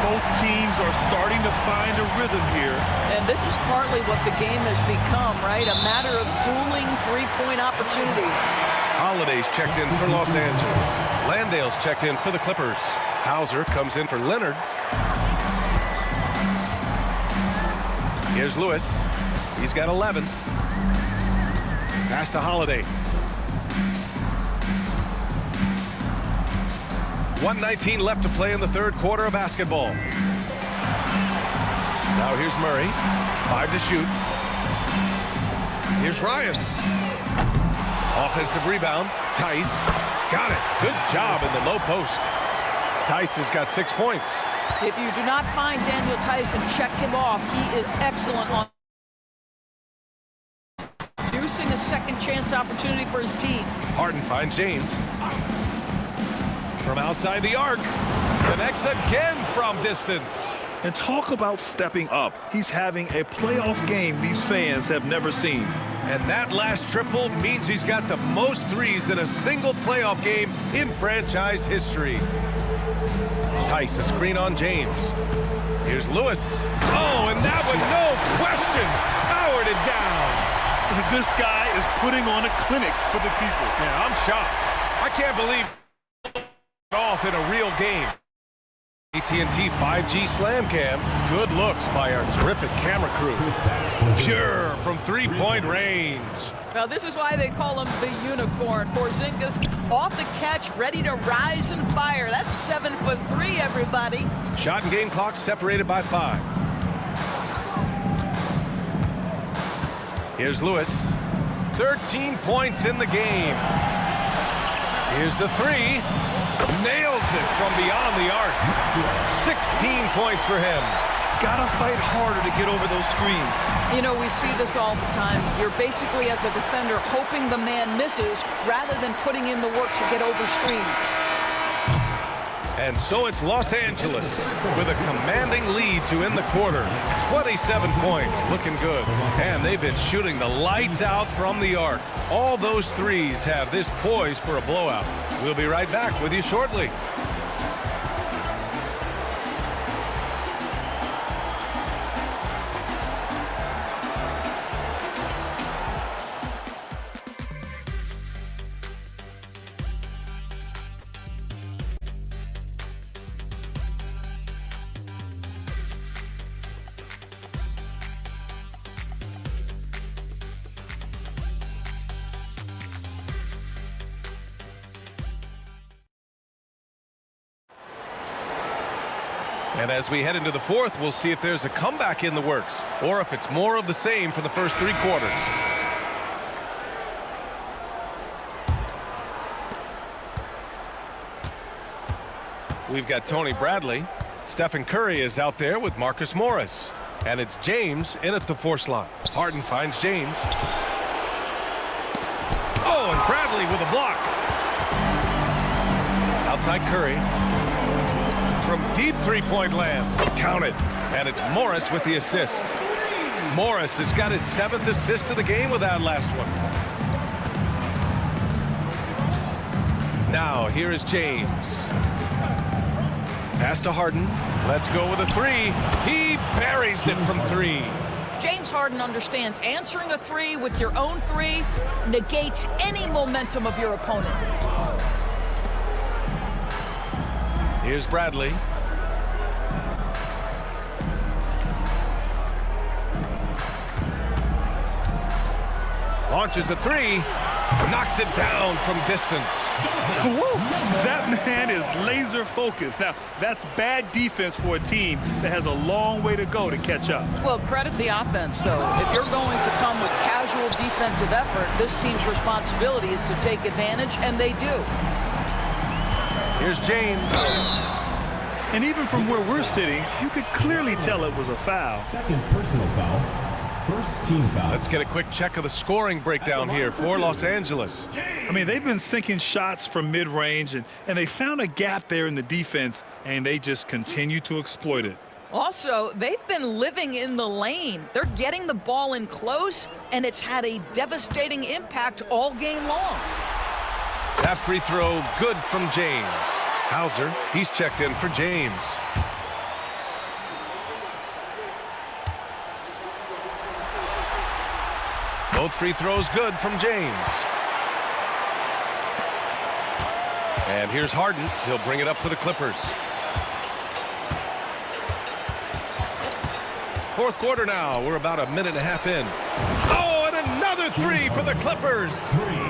Both teams are starting to find a rhythm here. And this is partly what the game has become, right? A matter of dueling three-point opportunities. Holiday's checked in for Los Angeles. Landale's checked in for the Clippers. Hauser comes in for Leonard. Here's Lewis. He's got 11. Pass to Holiday. 1:19 left to play in the third quarter of basketball. Now here's Murray. 5 to shoot. Here's Ryan. Offensive rebound. Tice. Got it. Good job in the low post. Tice has got 6 points. If you do not find Daniel Tice and check him off, he is excellent on producing a second chance opportunity for his team. Harden finds James. From outside the arc. Connects again from distance. And talk about stepping up. He's having a playoff game these fans have never seen. And that last triple means he's got the most threes in a single playoff game in franchise history. Tice, a screen on James. Here's Lewis. Oh, and that one, no question, powered it down. This guy is putting on a clinic for the people. Yeah, I'm shocked. I can't believe off in a real game. AT&T 5G Slam Cam. Good looks by our terrific camera crew. Pure from three-point range. Well, this is why they call him the unicorn. Porzingis off the catch, ready to rise and fire. That's 7'3", everybody. Shot and game clock separated by 5. Here's Lewis. 13 points in the game. Here's the three. Nails it from beyond the arc. 16 points for him. Gotta fight harder to get over those screens. You know, we see this all the time. You're basically, as a defender, hoping the man misses rather than putting in the work to get over screens. And so it's Los Angeles with a commanding lead to end the quarter. 27 points, looking good. And they've been shooting the lights out from the arc. All those threes have this poised for a blowout. We'll be right back with you shortly. And as we head into the fourth, we'll see if there's a comeback in the works or if it's more of the same for the first 3 quarters. We've got Tony Bradley. Stephen Curry is out there with Marcus Morris. And it's James in at the 4 slot. Harden finds James. Oh, and Bradley with a block. Outside Curry. From deep three-point land. Count it. And it's Morris with the assist. Morris has got his 7th assist of the game with that last one. Now, here is James. Pass to Harden. Let's go with a 3. He buries it from 3. James Harden understands answering a 3 with your own 3 negates any momentum of your opponent. Here's Bradley. Launches a 3. Knocks it down from distance. Woo. That man is laser focused. Now, that's bad defense for a team that has a long way to go to catch up. Well, credit the offense, though. If you're going to come with casual defensive effort, this team's responsibility is to take advantage, and they do. Here's James. And even from where we're sitting, you could clearly tell it was a foul. Second personal foul. First team foul. Let's get a quick check of the scoring breakdown here for Los Angeles. I mean, they've been sinking shots from mid-range, and they found a gap there in the defense, and they just continue to exploit it. Also, they've been living in the lane. They're getting the ball in close, and it's had a devastating impact all game long. That free throw good from James. Hauser, he's checked in for James. Both free throws good from James. And here's Harden. He'll bring it up for the Clippers. Fourth quarter now. We're about a minute and a half in. Oh, and another 3 for the Clippers.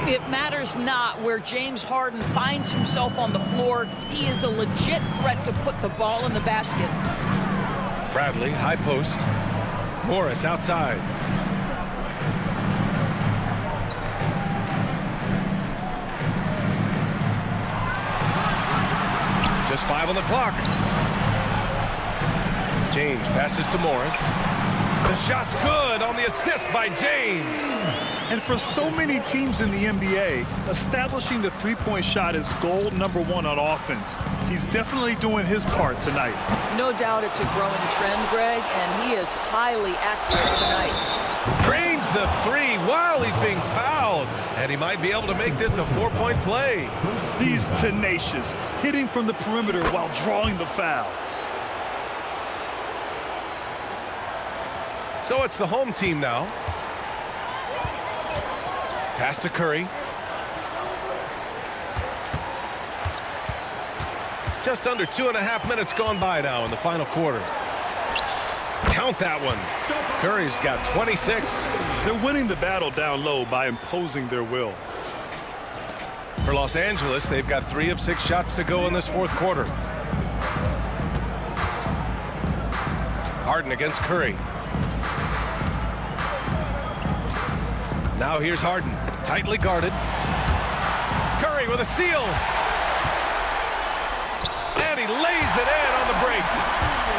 It matters not where James Harden finds himself on the floor. He is a legit threat to put the ball in the basket. Bradley, high post. Morris outside. Just 5 on the clock. James passes to Morris. The shot's good on the assist by James. And for so many teams in the NBA, establishing the three-point shot is goal number one on offense. He's definitely doing his part tonight. No doubt it's a growing trend, Greg, and he is highly accurate tonight. Drains the three while he's being fouled. And he might be able to make this a 4-point play. He's tenacious, hitting from the perimeter while drawing the foul. So it's the home team now. Pass to Curry. Just under 2.5 minutes gone by now in the final quarter. Count that one. Curry's got 26. They're winning the battle down low by imposing their will. For Los Angeles, they've got 3 of 6 shots to go in this fourth quarter. Harden against Curry. Now here's Harden, tightly guarded. Curry with a steal. And he lays it in on the break.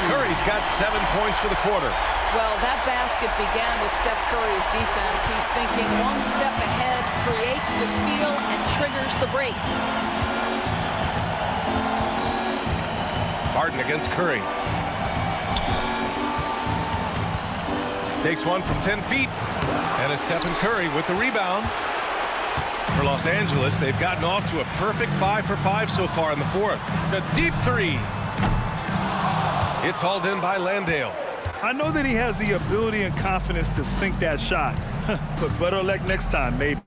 Curry's got 7 points for the quarter. Well, that basket began with Steph Curry's defense. He's thinking one step ahead, creates the steal, and triggers the break. Harden against Curry. Takes one from 10 feet. And it's Stephen Curry with the rebound. For Los Angeles, they've gotten off to a perfect 5 for 5 so far in the fourth. A deep three. It's hauled in by Landale. I know that he has the ability and confidence to sink that shot, but better luck next time, maybe.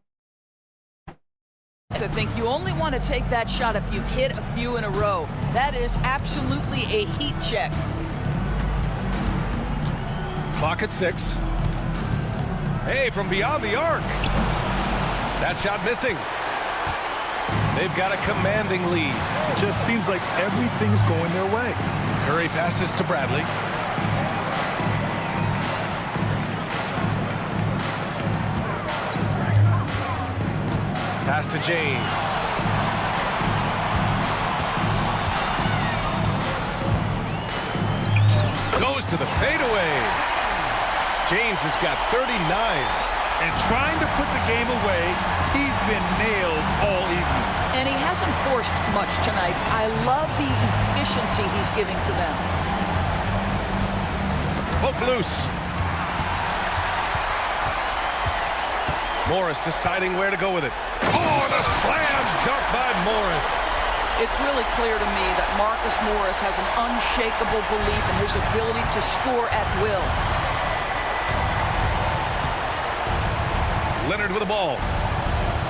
I think you only want to take that shot if you've hit a few in a row. That is absolutely a heat check. Clock at 6. Hey, from beyond the arc. That shot missing. They've got a commanding lead. It just seems like everything's going their way. Curry passes to Bradley. Pass to James. Goes to the fadeaway. James has got 39. And trying to put the game away, he's been nails all evening. And he hasn't forced much tonight. I love the efficiency he's giving to them. Poke loose. Morris deciding where to go with it. Oh, the slam dunk by Morris. It's really clear to me that Marcus Morris has an unshakable belief in his ability to score at will. Leonard with the ball.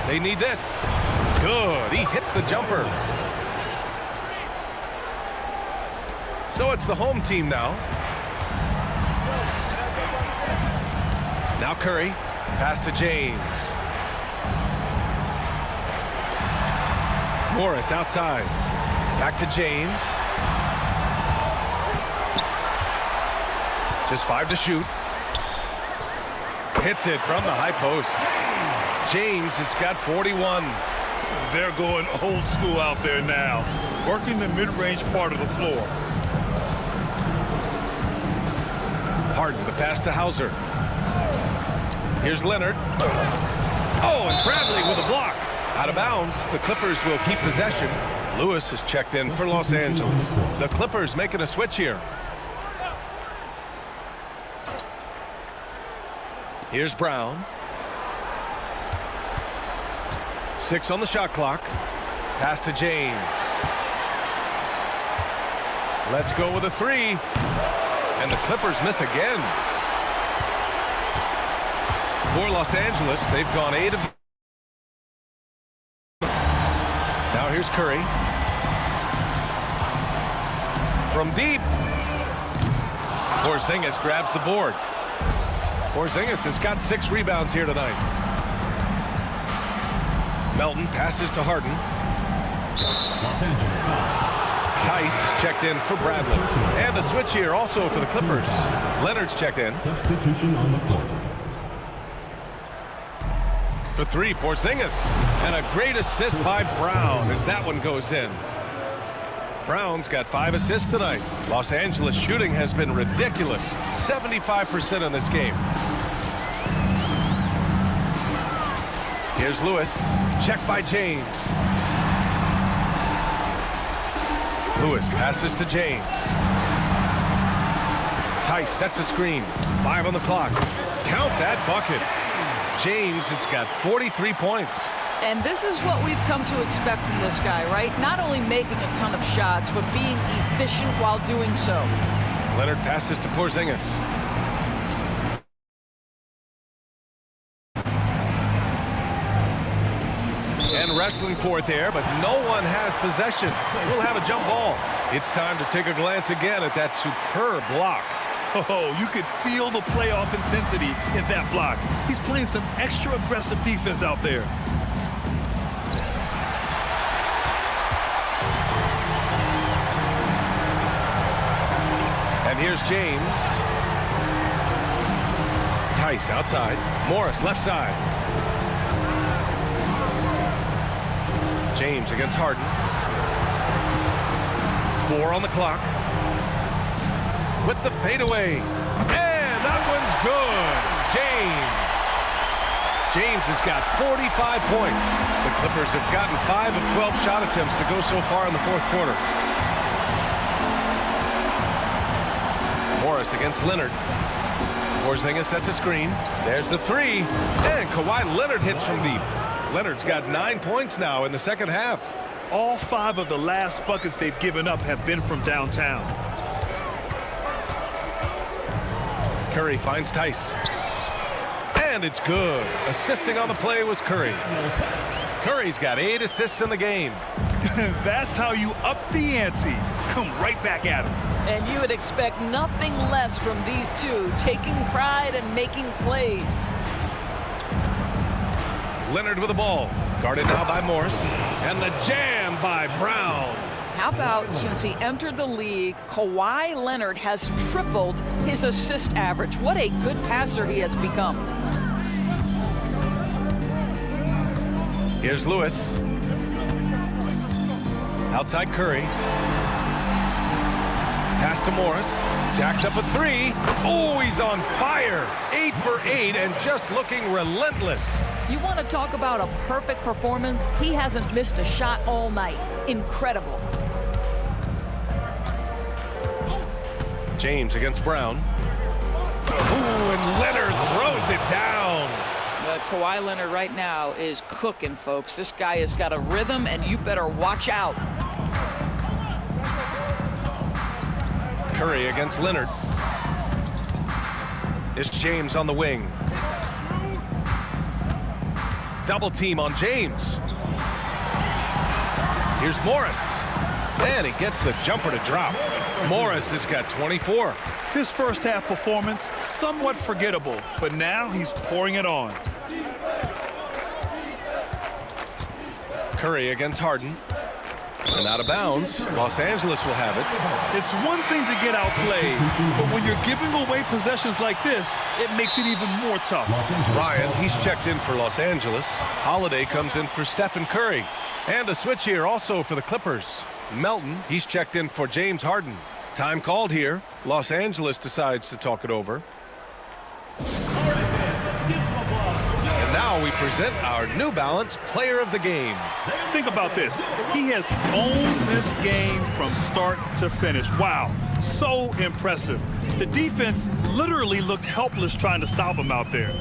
They need this. Good. He hits the jumper. So it's the home team now. Now Curry. Pass to James. Morris outside. Back to James. Just 5 to shoot. Hits it from the high post. James has got 41. They're going old school out there now, working the mid-range part of the floor. Harden, the pass to Hauser. Here's Leonard. Oh, and Bradley with a block. Out of bounds, the Clippers will keep possession. Lewis is checked in for Los Angeles. The Clippers making a switch here. Here's Brown. 6 on the shot clock. Pass to James. Let's go with a 3. And the Clippers miss again. For Los Angeles, they've gone 8 of... Now here's Curry. From deep. Porzingis grabs the board. Porzingis has got 6 rebounds here tonight. Melton passes to Harden. Los Angeles foul. Tice checked in for Bradley. And a switch here also for the Clippers. Leonard's checked in. Substitution on the court. For 3, Porzingis. And a great assist by Brown as that one goes in. Brown's got 5 assists tonight. Los Angeles shooting has been ridiculous. 75% in this game. Here's Lewis. Check by James. Lewis passes to James. Tice sets a screen. 5 on the clock. Count that bucket. James has got 43 points. And this is what we've come to expect from this guy, right? Not only making a ton of shots, but being efficient while doing so. Leonard passes to Porzingis. And wrestling for it there, but no one has possession. We'll have a jump ball. It's time to take a glance again at that superb block. Oh, you could feel the playoff intensity in that block. He's playing some extra aggressive defense out there. And here's James. Tice outside. Morris left side. James against Harden. 4 on the clock. With the fadeaway. And that one's good. James has got 45 points. The Clippers have gotten 5 of 12 shot attempts to go so far in the fourth quarter. Morris against Leonard. Porzingis sets a screen. There's the 3. And Kawhi Leonard hits from deep. Leonard's got 9 points now in the second half. All 5 of the last buckets they've given up have been from downtown. Curry finds Tice. And it's good. Assisting on the play was Curry. Curry's got 8 assists in the game. That's how you up the ante. Come right back at him. And you would expect nothing less from these two, taking pride and making plays. Leonard with the ball. Guarded now by Morris. And the jam by Brown. How about since he entered the league, Kawhi Leonard has tripled his assist average. What a good passer he has become. Here's Lewis. Outside Curry. Pass to Morris. Jacks up a 3. Oh, he's on fire. 8 for 8 and just looking relentless. You want to talk about a perfect performance? He hasn't missed a shot all night. Incredible. James against Brown. Ooh, and Leonard throws it down. But Kawhi Leonard right now is cooking, folks. This guy has got a rhythm, and you better watch out. Curry against Leonard. It's James on the wing. Double team on James. Here's Morris. And he gets the jumper to drop. Morris has got 24. His first half performance, somewhat forgettable, but now he's pouring it on. Curry against Harden. And out of bounds. Los Angeles will have it. It's one thing to get outplayed, but when you're giving away possessions like this, it makes it even more tough. Ryan, he's checked in for Los Angeles. Holiday comes in for Stephen Curry. And a switch here also for the Clippers. Melton, he's checked in for James Harden. Time called here. Los Angeles decides to talk it over. And now we present our New Balance Player of the Game. Think about this. He has owned this game from start to finish. Wow, so impressive. The defense literally looked helpless trying to stop him out there.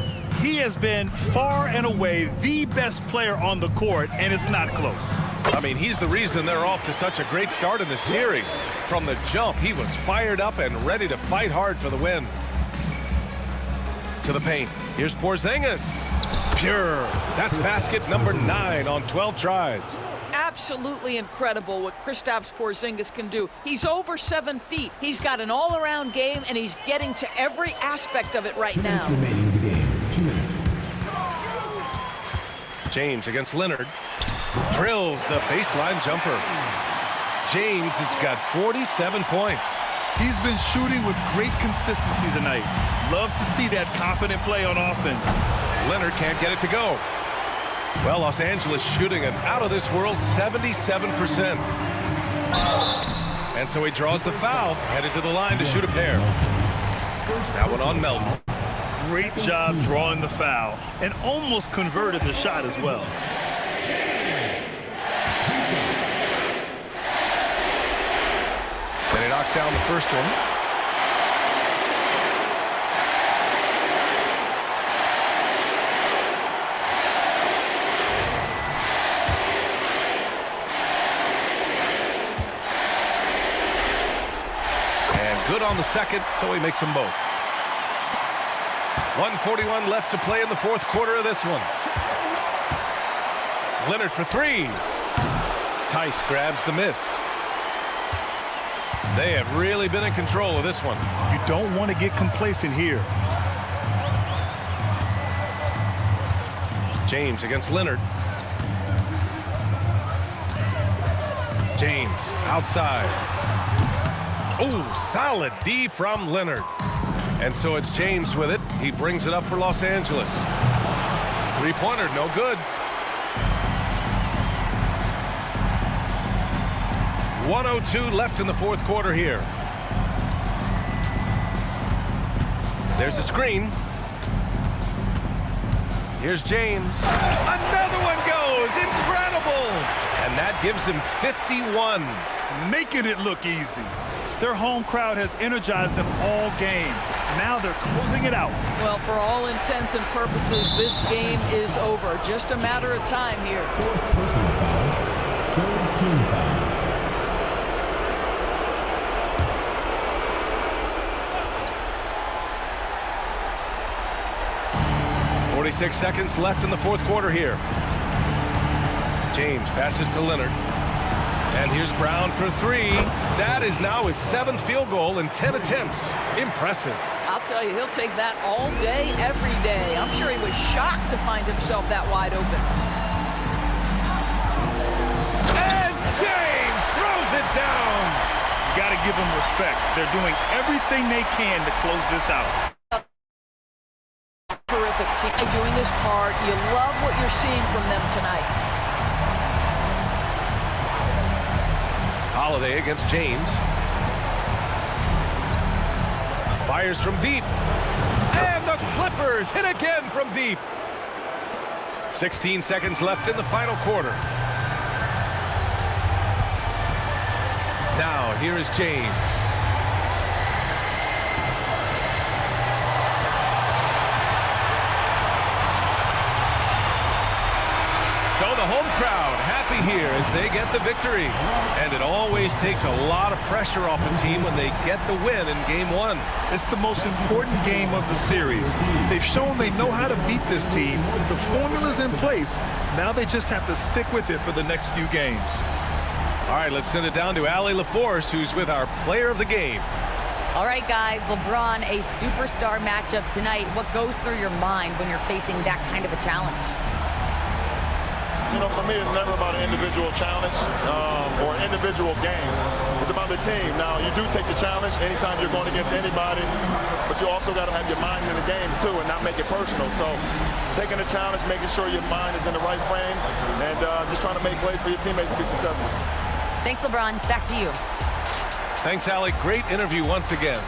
He has been far and away the best player on the court, and it's not close. I mean, he's the reason they're off to such a great start in the series. From the jump, he was fired up and ready to fight hard for the win. To the paint. Here's Porzingis. Pure. That's basket number 9 on 12 tries. Absolutely incredible what Kristaps Porzingis can do. He's over 7 feet. He's got an all-around game, and he's getting to every aspect of it right 2 now. minutes remaining in the game. 2 minutes. James against Leonard. Drills the baseline jumper. James has got 47 points. He's been shooting with great consistency tonight. Love to see that confident play on offense. Leonard can't get it to go. Well, Los Angeles shooting an out-of-this-world 77%. And so he draws the foul, headed to the line to shoot a pair. That one on Melton. Great job drawing the foul and almost converted the shot as well. Then he knocks down the first one. Good on the second, so he makes them both. 1:41 left to play in the fourth quarter of this one. Leonard for three. Tice grabs the miss. They have really been in control of this one. You don't want to get complacent here. James against Leonard. James outside. Oh, solid D from Leonard. And so it's James with it. He brings it up for Los Angeles. Three-pointer, no good. 1:02 left in the fourth quarter here. There's a screen. Here's James. Another one goes. Incredible. And that gives him 51. Making it look easy. Their home crowd has energized them all game. Now they're closing it out. Well, for all intents and purposes, this game is over. Just a matter of time here. Fourth personal foul. Third team foul. 46 seconds left in the fourth quarter here. James passes to Leonard. And here's Brown for three. That is now his 7th field goal in 10 attempts. Impressive. I'll tell you, he'll take that all day, every day. I'm sure he was shocked to find himself that wide open. And James throws it down. You got to give them respect. They're doing everything they can to close this out. Terrific team doing this part. You love what you're seeing from them tonight. Holiday against James. Fires from deep. And the Clippers hit again from deep. 16 seconds left in the final quarter. Now, here is James. So the home crowd happy here as they get the victory. And it always takes a lot of pressure off a team when they get the win in game one. It's the most important game of the series. They've shown they know how to beat this team. The formula's in place. Now they just have to stick with it for the next few games. All right, let's send it down to Allie LaForce, who's with our player of the game. All right, guys, LeBron, a superstar matchup tonight. What goes through your mind when you're facing that kind of a challenge? You know, for me, it's never about an individual challenge or an individual game. It's about the team. Now, you do take the challenge anytime you're going against anybody, but you also got to have your mind in the game, too, and not make it personal. So taking the challenge, making sure your mind is in the right frame, and just trying to make plays for your teammates to be successful. Thanks, LeBron. Back to you. Thanks, Allie. Great interview once again.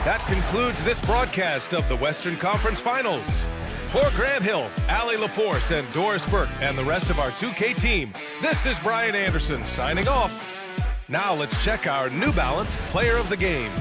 That concludes this broadcast of the Western Conference Finals. For Grant Hill, Allie LaForce, and Doris Burke, and the rest of our 2K team, this is Brian Anderson signing off. Now let's check our New Balance Player of the Game.